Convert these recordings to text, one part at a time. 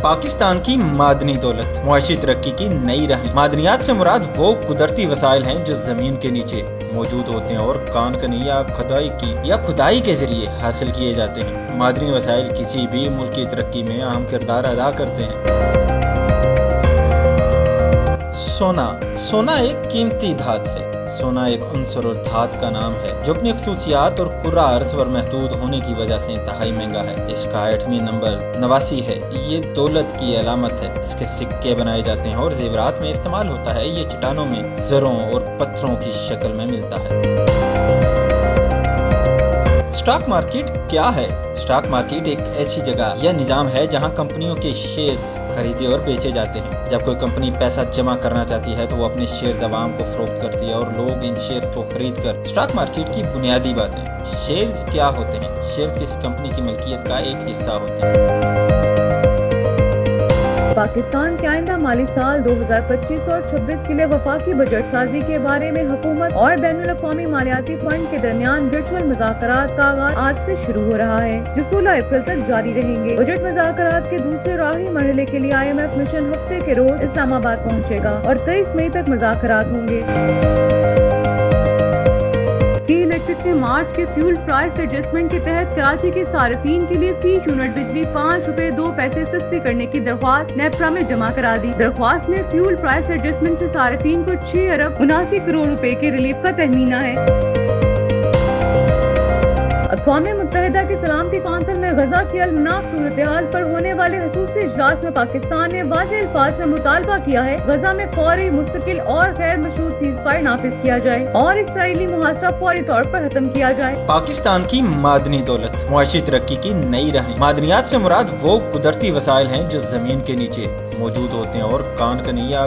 پاکستان کی معدنی دولت، معاشی ترقی کی نئی راہیں۔ معدنیات سے مراد وہ قدرتی وسائل ہیں جو زمین کے نیچے موجود ہوتے ہیں اور کان کنی یا کھدائی کے ذریعے حاصل کیے جاتے ہیں۔ معدنی وسائل کسی بھی ملک کی ترقی میں اہم کردار ادا کرتے ہیں۔ سونا ایک قیمتی دھات ہے۔ سونا ایک عنصر اور دھات کا نام ہے جو اپنی خصوصیات اور کرہ ارض پر محدود ہونے کی وجہ سے انتہائی مہنگا ہے۔ اس کا ایٹمی نمبر 89 ہے۔ یہ دولت کی علامت ہے۔ اس کے سکے بنائے جاتے ہیں اور زیورات میں استعمال ہوتا ہے۔ یہ چٹانوں میں زروں اور پتھروں کی شکل میں ملتا ہے۔ اسٹاک مارکیٹ کیا ہے؟ اسٹاک مارکیٹ ایک ایسی جگہ یا نظام ہے جہاں کمپنیوں کے شیئرز خریدے اور بیچے جاتے ہیں۔ جب کوئی کمپنی پیسہ جمع کرنا چاہتی ہے تو وہ اپنے شیئرز عوام کو فروخت کرتی ہے اور لوگ ان شیئرز کو خرید کر اسٹاک مارکیٹ کی بنیادی باتیں۔ شیئرز کیا ہوتے ہیں؟ شیئرز کسی کمپنی کی ملکیت کا ایک حصہ ہوتے ہیں۔ پاکستان کے آئندہ مالی سال 2025 اور 26 کے لیے وفاقی بجٹ سازی کے بارے میں حکومت اور بین الاقوامی مالیاتی فنڈ کے درمیان ورچوئل مذاکرات کا آغاز آج سے شروع ہو رہا ہے جو 16 اپریل تک جاری رہیں گے۔ بجٹ مذاکرات کے دوسرے اور آخری مرحلے کے لیے IMF مشن ہفتے کے روز اسلام آباد پہنچے گا اور 23 مئی تک مذاکرات ہوں گے۔ الیکٹرک نے مارچ کے فیول پرائس ایڈجسٹمنٹ کے تحت کراچی کے صارفین کے لیے فی یونٹ بجلی 5 روپے 2 پیسے سستی کرنے کی درخواست نیپرا میں جمع کرا دی۔ درخواست میں فیول پرائس ایڈجسٹمنٹ سے صارفین کو 6 ارب 79 کروڑ روپے کے ریلیف کا تخمینہ ہے۔ اقوام متحدہ کی سلامتی کونسل میں غزہ کی المناک صورتحال پر ہونے والے خصوصی اجلاس میں پاکستان نے واضح الفاظ میں مطالبہ کیا ہے غزہ میں فوری، مستقل اور غیر مشروط سیز فائر نافذ کیا جائے اور اسرائیلی محاصرہ فوری طور پر ختم کیا جائے۔ پاکستان کی معدنی دولت، معاشی ترقی کی نئی راہیں۔ معدنیات سے مراد وہ قدرتی وسائل ہیں جو زمین کے نیچے موجود ہوتے ہیں اور کان کنی یا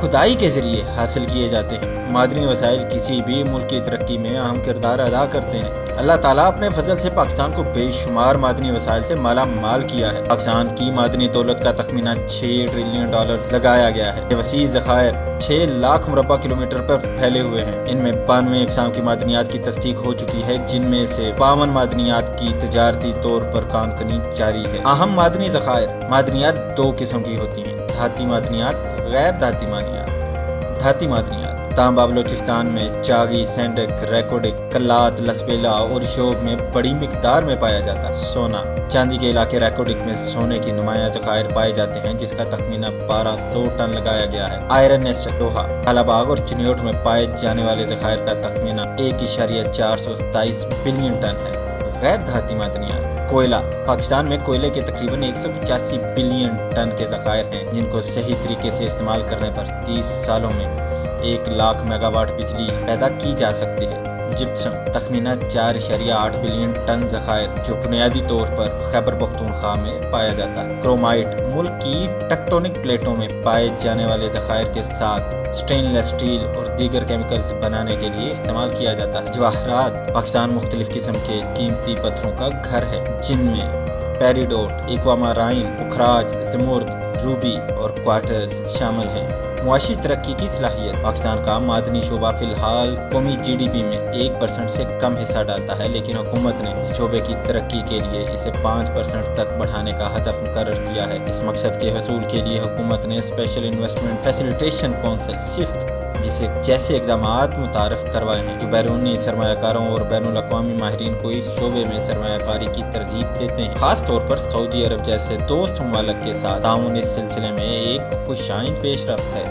کھدائی کے ذریعے حاصل کیے جاتے ہیں۔ معدنی وسائل کسی بھی ملک کی ترقی میں اہم کردار ادا کرتے ہیں۔ اللہ تعالیٰ اپنے فضل سے پاکستان کو بے شمار معدنی وسائل سے مالا مال کیا ہے۔ پاکستان کی معدنی دولت کا تخمینہ $6 ٹریلین لگایا گیا ہے۔ یہ وسیع ذخائر 6 لاکھ مربع کلومیٹر پر پھیلے ہوئے ہیں۔ ان میں 92 اقسام کی معدنیات کی تصدیق ہو چکی ہے جن میں سے 52 معدنیات کی تجارتی طور پر کان کنی جاری ہے۔ اہم معدنی ذخائر۔ معدنیات 2 قسم کی ہوتی ہیں: دھاتی معدنیات، غیر دھاتی معدنیات۔ دھاتی معدنیات تانبا بلوچستان میں چاگی، سینڈک، ریکوڈک، کلات، لسبیلا اور شوب میں بڑی مقدار میں پایا جاتا ہے۔ سونا چاندی کے علاقے ریکوڈک میں سونے کی نمایاں ذخائر پائے جاتے ہیں جس کا تخمینہ 1200 ٹن لگایا گیا ہے۔ آئرن ایسڈ لوہا کالا باغ اور چنیوٹ میں پائے جانے والے ذخائر کا تخمینہ 1.427 بلین ٹن ہے۔ غیر دھاتی معدنیات کوئلہ پاکستان میں کوئلے کے تقریباً 185 بلین ٹن کے ذخائر ہیں جن کو صحیح طریقے سے استعمال کرنے پر 30 سالوں میں 1 لاکھ میگا واٹ بجلی پیدا کی جا سکتی ہے۔ جپسم تخمینہ 4.8 بلین ٹن ذخائر جو بنیادی طور پر خیبر پختونخوا میں پایا جاتا ہے۔ کرومائٹ ملک کی ٹیکٹونک پلیٹوں میں پائے جانے والے ذخائر کے ساتھ سٹین لیس اسٹیل اور دیگر کیمیکلز بنانے کے لیے استعمال کیا جاتا ہے۔ جواہرات پاکستان مختلف قسم کے قیمتی پتھروں کا گھر ہے جن میں پیریڈوٹ، ایکوامارائن، پکھراج، زمرد، روبی اور کوارٹرز شامل ہیں۔ معاشی ترقی کی صلاحیت پاکستان کا معدنی شعبہ فی الحال قومی GDP میں 1% سے کم حصہ ڈالتا ہے لیکن حکومت نے اس شعبے کی ترقی کے لیے اسے 5% تک بڑھانے کا ہدف مقرر کیا ہے۔ اس مقصد کے حصول کے لیے حکومت نے اسپیشل انویسٹمنٹ فیسیلیٹیشن کونسل جیسے اقدامات متعارف کروائے ہیں جو بیرونی سرمایہ کاروں اور بین الاقوامی ماہرین کو اس شعبے میں سرمایہ کاری کی ترغیب دیتے ہیں۔ خاص طور پر سعودی عرب جیسے دوست ممالک کے ساتھ تعاون اس سلسلے میں ایک خوش آئند پیش رفت ہے۔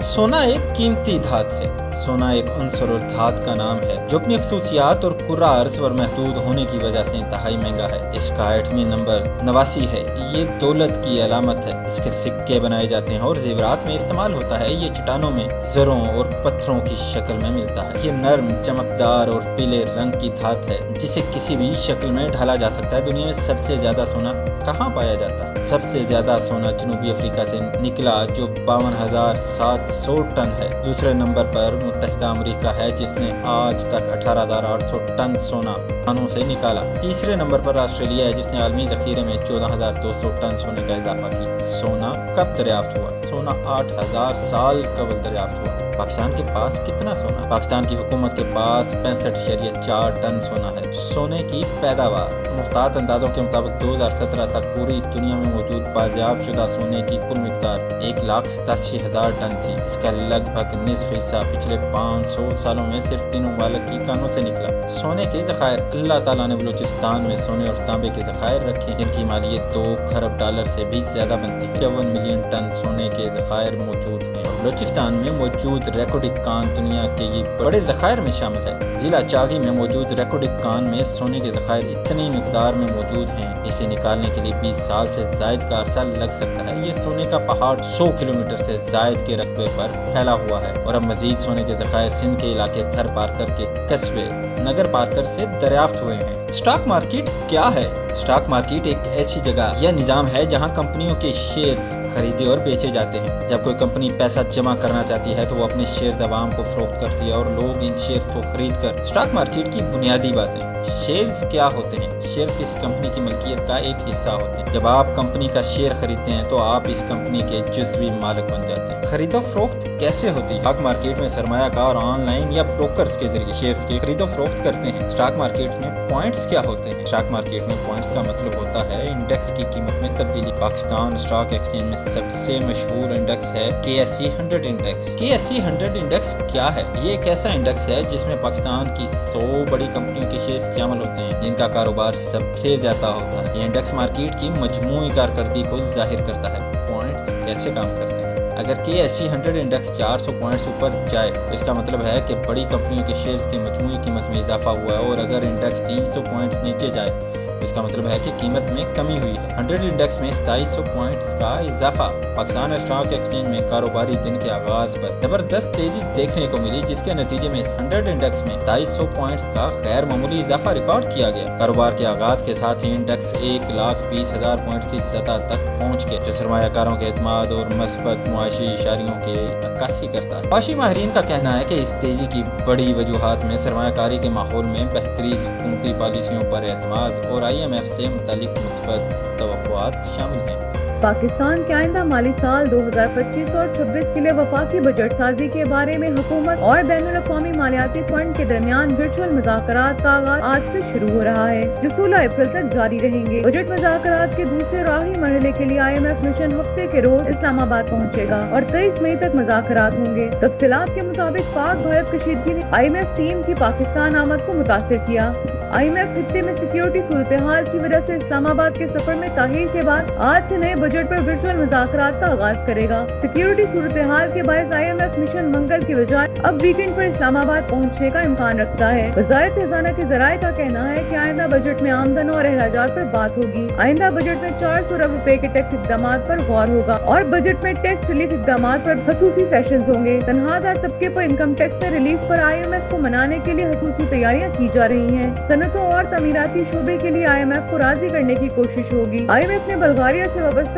سونا ایک قیمتی دھات ہے۔ سونا ایک عنصر اور دھات کا نام ہے جو اپنی خصوصیات اور کرہ ارض پر محدود ہونے کی وجہ سے انتہائی مہنگا ہے۔ اس کا ایٹمی نمبر 89 ہے۔ یہ دولت کی علامت ہے۔ اس کے سکے بنائے جاتے ہیں اور زیورات میں استعمال ہوتا ہے۔ یہ چٹانوں میں زروں اور پتھروں کی شکل میں ملتا ہے۔ یہ نرم، چمکدار اور پیلے رنگ کی دھات ہے جسے کسی بھی شکل میں ڈھالا جا سکتا ہے۔ دنیا میں سب سے زیادہ سونا کہاں پایا جاتا ہے؟ سب سے زیادہ سونا جنوبی افریقہ سے نکلا جو 52,700 ٹن ہے۔ دوسرے نمبر پر متحدہ امریکہ ہے جس نے آج تک 18,800 ٹن سونا خانوں سے نکالا۔ تیسرے نمبر پر آسٹریلیا ہے جس نے عالمی ذخیرے میں 14,200 ٹن سونے کا اضافہ کیا۔ سونا کب دریافت ہوا؟ سونا 8,000 سال قبل دریافت ہوا۔ पाकिस्तान के पास कितना सोना? पाकिस्तान की हुकूमत के पास 65.4 टन सोना है। सोने की पैदावार मुफ्तात अंदाजों के मुताबिक 2017 तक पूरी दुनिया में मौजूद बाजियाब शुदा सोने की कुल मिकदार 1,87,000 टन थी। इसका लगभग निस्फ हिस्सा पिछले 500 सालों में सिर्फ 3 ममालिक की कानों से निकला। सोने के ज़खायर अल्लाह ताला ने बलूचिस्तान में सोने और तांबे के ज़खायर रखे, जिनकी मालियत 2 खरब डॉलर से भी ज्यादा बनती है। 54 मिलियन टन सोने के ज़खायर मौजूद हैं। बलूचिस्तान में मौजूद रेकोर्डिक कान दुनिया के ये बड़े ज़खायर में शामिल है। जिला चागी में मौजूद रेकोर्डिक कान में सोने के ज़खायर इतनी मिकदार में मौजूद हैं, इसे निकालने के लिए 20 साल से जायद का अरसा लग सकता है। ये सोने का पहाड़ 100 किलोमीटर से जायद के रकबे पर फैला हुआ है और अब मजीद सोने के ज़खायर सिंध के इलाके थर पारकर के कस्बे नगर पारकर से दरियाफ्त हुए हैं। स्टॉक मार्केट क्या है? स्टॉक मार्केट एक ऐसी जगह या निज़ाम है जहां कंपनियों के शेयर्स खरीदे और बेचे जाते हैं। जब कोई कंपनी पैसा जमा करना चाहती है तो वो अपने शेयर्स अवाम को फरोख्त करती है और लोग इन शेयर्स को खरीद कर। स्टॉक मार्केट की बुनियादी बातें। शेयर्स क्या होते हैं? शेयर्स किसी कंपनी की मलकियत का एक हिस्सा होते हैं। जब आप कंपनी का शेयर खरीदते हैं तो आप इस कंपनी के जुज़वी मालिक बन जाते हैं। खरीदो फरोख्त कैसे होती है? स्टॉक मार्केट में सरमायाकार ऑनलाइन या ब्रोकर्स के जरिए शेयर्स की खरीदो फरोख्त करते हैं। स्टॉक मार्केट में पॉइंट्स क्या होते हैं? स्टॉक मार्केट में पॉइंट्स का मतलब होता है इंडेक्स की कीमत में तब्दीली। पाकिस्तान स्टॉक एक्सचेंज में सबसे मशहूर इंडेक्स है KSE 100 इंडेक्स। KSE 100 इंडेक्स क्या है? ये एक ऐसा इंडेक्स है जिसमें पाकिस्तान की 100 बड़ी कंपनियों के शेयर्स शामिल होते हैं जिनका कारोबार सबसे ज्यादा होता है। ये इंडेक्स मार्केट की मजमूई कारकर्दगी को जाहिर करता है। पॉइंट्स कैसे काम करते हैं? अगर KSE 100 इंडेक्स 400 पॉइंट्स ऊपर जाए तो इसका मतलब है कि बड़ी कंपनियों के शेयर्स की मजमूई कीमत में इजाफा हुआ है, और अगर इंडेक्स 300 पॉइंट्स नीचे जाए तो इसका मतलब है कि कीमत में कमी हुई है। 100 इंडेक्स में 2700 पॉइंट्स का इजाफा। पाकिस्तान स्टॉक एक्सचेंज में कारोबारी दिन के आगाज पर जबरदस्त तेजी देखने को मिली, जिसके नतीजे में 100 इंडेक्स में 2300 पॉइंट्स का गैर मामूली इजाफा रिकॉर्ड किया गया। कारोबार के आगाज के साथ ही इंडेक्स 1,20,000 पॉइंट्स की सतह तक पहुँच गए, जो सरमायाकारों के एतमाद और मस्बत मुआशी इशारियों की अक्कासी करता है। मुआशी माहिरीन का कहना है कि इस तेजी की बड़ी वजूहात में सरमायाकारी के माहौल में बेहतरीन हुकूमती पॉलिसियों पर एतमाद और IMF से मुतालिक मुस्बत तवक्कुआत शामिल हैं। पाकिस्तान के आइंदा माली साल 2025 और 26 के लिए वफाकी बजट साजी के बारे में हुकूमत और बैनुल-अक़वामी मालियाती फंड के दरमियान वर्चुअल मुज़ाकरात का आगाज आज से शुरू हो रहा है, जो 16 अप्रैल तक जारी रहेंगे। बजट मुज़ाकरात के दूसरे और आखिरी मरहले के लिए IMF मिशन हफ्ते के रोज इस्लामाबाद पहुँचेगा और 23 मई तक मुज़ाकरात होंगे। तफसीलात के मुताबिक पाक भारत कशीदगी ने IMF टीम की पाकिस्तान आमद को मुतासिर किया। IMF खित्ते में सिक्योरिटी सूरत हाल की वजह से इस्लामाबाद के सफर में ताहीर के बाद आज से नए बजट पर वर्चुअल मुज़ाकरात का आगाज करेगा। सिक्योरिटी सूरत हाल के बायस IMF मिशन मंगल की बजाय अब वीकेंड पर इस्लामाबाद पहुंचने का इम्कान रखता है। वज़ारत खजाना के ज़राए का कहना है कि आइंदा बजट में आमदन और अखराजात पर बात होगी। आइंदा बजट में 400 अरब रुपए के टैक्स इक़दाम पर गौर होगा और बजट में टैक्स रिलीफ इक़दाम पर खसूसी सेशंस होंगे। तनख्वाहदार तबके पर इनकम टैक्स में रिलीफ पर IMF को मनाने के लिए खसूसी तैयारियां की जा रही हैं। सनतों और तमीराती शोबे के लिए IMF को राजी करने की कोशिश होगी। IMF ने बल्गारिया से वाबस्ता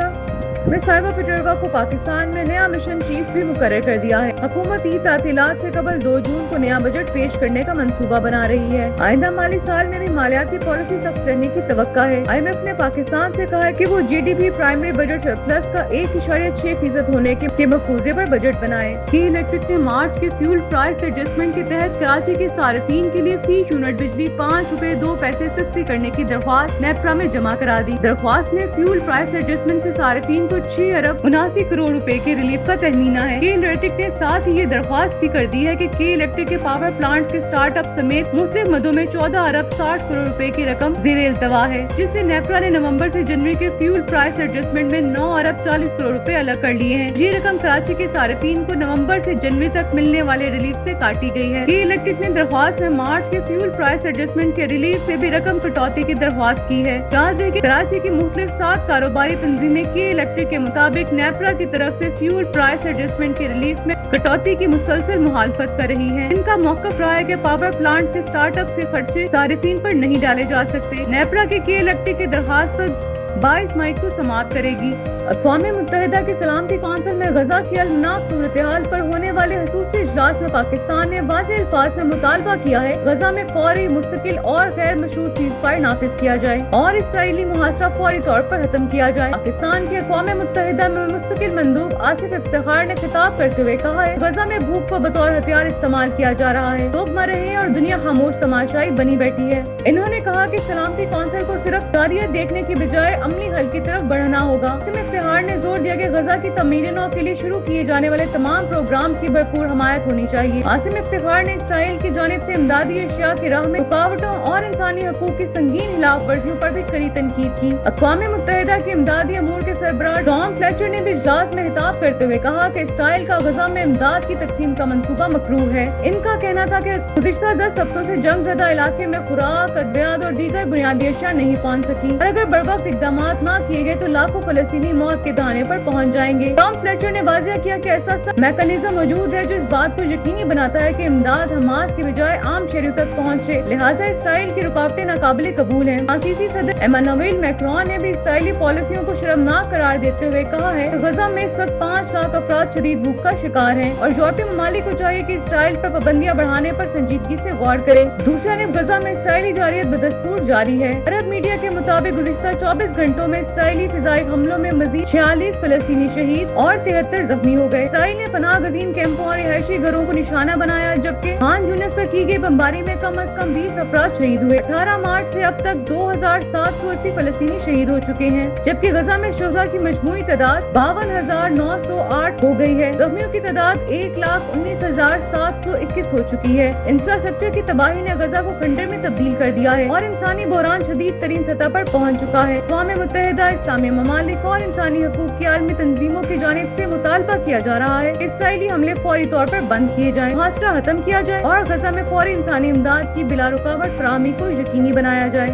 में साइबर पेट्रोगा को पाकिस्तान में नया मिशन चीफ भी मुकर्रर कर दिया है। हुकूमत ईद तातीलात से कबल 2 जून को नया बजट पेश करने का मंसूबा बना रही है। आइंदा माली साल में भी मालियाती पॉलिसी सख्त रहने की तवक्का है। IMF ने पाकिस्तान से कहा है कि वो GDP प्राइमरी बजट सरप्लस का 1.6% होने के मफूजे पर बजट बनाए। की इलेक्ट्रिक ने मार्च के फ्यूल प्राइस एडजस्टमेंट के तहत कराची के सार्फिन के लिए फी यूनिट बिजली 5 रुपए 2 पैसे सस्ती करने की दरख्वास्त नेपरा में जमा करा दी। दरख्वास्त में फ्यूल प्राइस एडजस्टमेंट से सार्फिन को 6 अरब 79 करोड़ रुपए के रिलीफ का तहमीना है। के इलेक्ट्रिक ने साथ ही ये दरख्वास्त भी कर दी है कि के इलेक्ट्रिक के पावर प्लांट्स के स्टार्टअप समेत मुख्तलिफ मदों में 14 अरब 60 करोड़ रुपए की रकम ज़ेरे इल्तवा है, जिससे नेपरा ने नवंबर से जनवरी के फ्यूल प्राइस एडजस्टमेंट में 9 अरब 40 करोड़ रुपए अलग कर लिए हैं। ये रकम कराची के सार्फिन को नवंबर से जनवरी तक मिलने वाले रिलीफ से काटी गई है। के इलेक्ट्रिक ने दरख्वास्त में मार्च के फ्यूल प्राइस एडजस्टमेंट के रिलीफ से भी रकम कटौती की दरख्वास्त की है। याद रहे कि कराची की मुख्तलिफ 7 कारोबारी तंजीमें के इलेक्ट्रिक के मुताबिक नेपरा की तरफ से फ्यूल प्राइस एडजस्टमेंट के रिलीफ में कटौती की मुसलसल मुखालफत कर रही है। इनका मौक़िफ़ रहा है कि पावर प्लांट के स्टार्टअप से खर्चे सार्फिन पर नहीं डाले जा सकते। नेपरा के इलेक्ट्रिक की दरख्वास्त पर 22 मई को समाप्त करेगी। अक़वाम मुत्तहिदा की सलामती कौंसिल में गजा की अलमनाक सूरत-ए-हाल पर होने वाले खसूसी इजलास में पाकिस्तान ने वाज़ेह अल्फाज में मुतालबा किया है गजा में फौरी, मुस्तकिल और गैर मशरूत सीज़फायर नाफिज किया जाए और इसराइली मुहासरा फौरी तौर पर खत्म किया जाए। पाकिस्तान के अक़वाम मुत्तहिदा में मुस्तकिल मंदूब आसिफ इफ्तिखार ने खिताब करते हुए कहा है गजा में भूख को बतौर हथियार इस्तेमाल किया जा रहा है, लोग मर रहे हैं और दुनिया खामोश तमाशाई बनी बैठी है। इन्होंने कहा कि सलामती कौंसिल को सिर्फ जारियत देखने की बजाय अमली हल की तरफ बढ़ना होगा। आसिफ इफ्तिखार ने जोर दिया कि गजा की तमीर नौ के लिए शुरू किए जाने वाले तमाम प्रोग्राम्स की भरपूर हमायत होनी चाहिए। आसिफ इफ्तिखार ने इसराइल की जानिब से इमदादी अशिया की राह में रुकावटों और इंसानी हकूक की संगीन खिलाफ वर्जियों पर भी कड़ी तनकीद की। अक़वाम मुत्तहिदा के इमदादी अमूर के सरबराह टॉम फ्लेचर ने भी इजलास में खिताब करते हुए कहा कि इसराइल का गजा में इमदाद की तकसीम का मंसूबा मकरूह है। इनका कहना था कि गुज़िश्ता 10 हफ्तों से जंग ज़दा इलाके में खुराक, अद्वियात और दीगर बुनियादी अशिया नहीं पहुँच सकी और अगर बरवक्त इक़दाम न किए गए तो लाखों फलस्तीनी मौत के दहाने पर पहुँच जाएंगे। टॉम फ्लेचर ने वाज़ेह किया कि ऐसा मैकेनिज्म मौजूद है जो इस बात को यकीनी बनाता है कि इमदाद हमास की बजाय आम शहरियों तक पहुँचे, लिहाजा इसराइल की रुकावटें नाकाबिले कबूल हैं। फ्रांसीसी सदर इमानुएल मैक्रोन ने भी इसराइली पॉलिसियों को शर्मनाक करार देते हुए कहा है कि गजा में इस वक्त 5 लाख अफराद शदीद भूख का शिकार हैं और यूरोपीय ममालिक को चाहिए कि इसराइल पर पाबंदियां बढ़ाने पर संजीदगी से गौर करे। दूसरी जानब गजा में इसराइली जारियत बदस्तूर जारी है। अरब मीडिया के मुताबिक गुज़िश्ता 24 घंटों में इसराइली फिजाई हमलों में मजीद 46 फलस्तीनी शहीद और 73 जख्मी हो गए। इसराइल ने पनाह गजीन कैंपों और रिहायशी घरों को निशाना बनाया, जबकि खान यूनिस पर की गई बमबारी में कम अज कम 20 अफराद शहीद हुए। 18 मार्च से अब तक 2780 फलस्तीनी शहीद हो चुके हैं, जबकि गजा में शुहदा की मजमूई तादाद 52,908 हो गई है। जख्मियों की तादाद 1,19,721 हो चुकी है। इंफ्रास्ट्रक्चर की तबाही ने गजा को खंडर में तब्दील कर दिया है और इंसानी बहरान शदीद तरीन सतह पर पहुँच चुका है। अक़वाम मुत्तहिदा, इस्लामी ममालिक और इंसानी हकूक की आलमी तंजीमों की जानिब से मुतालबा किया जा रहा है कि इसराइली हमले फौरी तौर पर बंद किए जाएं, मुहासरा खत्म किया जाए और गजा में फौरी इंसानी इमदाद की बिला रुकावट फराहमी को यकीनी बनाया जाए।